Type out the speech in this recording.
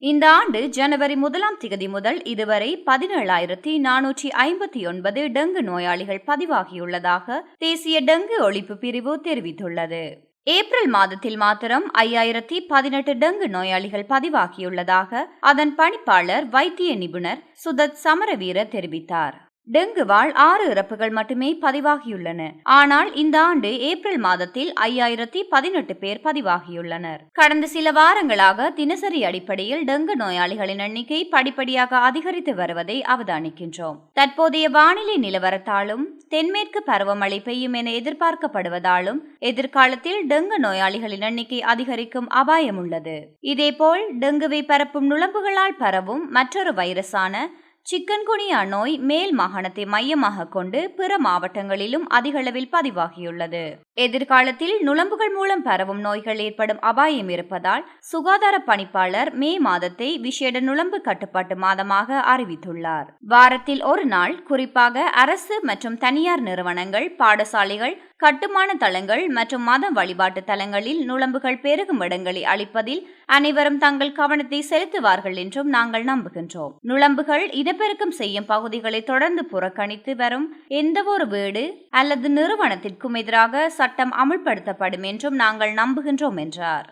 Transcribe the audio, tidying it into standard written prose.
இந்த ஆண்டு ஜனவரி 1 முதல் இதுவரை 17,459 டெங்கு நோயாளிகள் பதிவாகியுள்ளதாக தேசிய டெங்கு ஒழிப்பு பிரிவு தெரிவித்துள்ளது. ஏப்ரல் மாதத்தில் மாத்திரம் 5,018 டெங்கு நோயாளிகள் பதிவாகியுள்ளதாக அதன் பணிப்பாளர் வைத்திய நிபுணர் சுதத் சமரவீர தெரிவித்தார். டெங்குவால் 6 இறப்புகள் மட்டுமே பதிவாகியுள்ளன. ஆனால் இந்த ஆண்டு ஏப்ரல் மாதத்தில் 5,018 பேர் பதிவாகியுள்ளனர். கடந்த சில வாரங்களாக தினசரி அடிப்படையில் டெங்கு நோயாளிகளின் எண்ணிக்கை படிப்படியாக அதிகரித்து வருவதை அவதானிக்கின்றோம். தற்போதைய வானிலை நிலவரத்தாலும் தென்மேற்கு பருவமழை பெய்யும் என எதிர்பார்க்கப்படுவதாலும் எதிர்காலத்தில் டெங்கு நோயாளிகளின் எண்ணிக்கை அதிகரிக்கும் அபாயம் உள்ளது. இதேபோல் டெங்குவை பரப்பும் நுளம்புகளால் பரவும் மற்றொரு வைரஸான சிக்கன்குனியா நோய் மேல் மாகாணத்தை மையமாக கொண்டு பிற மாவட்டங்களிலும் அதிகளவில் பதிவாகியுள்ளது. எதிர்காலத்தில் நுளம்புகள் மூலம் பரவும் நோய்கள் ஏற்படும் அபாயம் இருப்பதால் சுகாதார பணிப்பாளர் மே மாதத்தை விசேட நுளம்பு கட்டுப்பாட்டு மாதமாக அறிவித்துள்ளார். வாரத்தில் ஒரு நாள் குறிப்பாக அரசு மற்றும் தனியார் நிறுவனங்கள், பாடசாலைகள், கட்டுமான தளங்கள் மற்றும் மத வழிபாட்டு தலங்களில் நுளம்புகள் பெருகும் இடங்களை அளிப்பதில் அனைவரும் தங்கள் கவனத்தை செலுத்துவார்கள் என்றும் நாங்கள் நம்புகின்றோம். நுளம்புகள் இனப்பெருக்கம் செய்யும் பகுதிகளை தொடர்ந்து புறக்கணித்து வரும் எந்தவொரு வீடு அல்லது நிறுவனத்திற்கும் எதிராக சட்டம் அமுல்படுத்தப்படும் என்றும் நாங்கள் நம்புகின்றோம் என்றார்.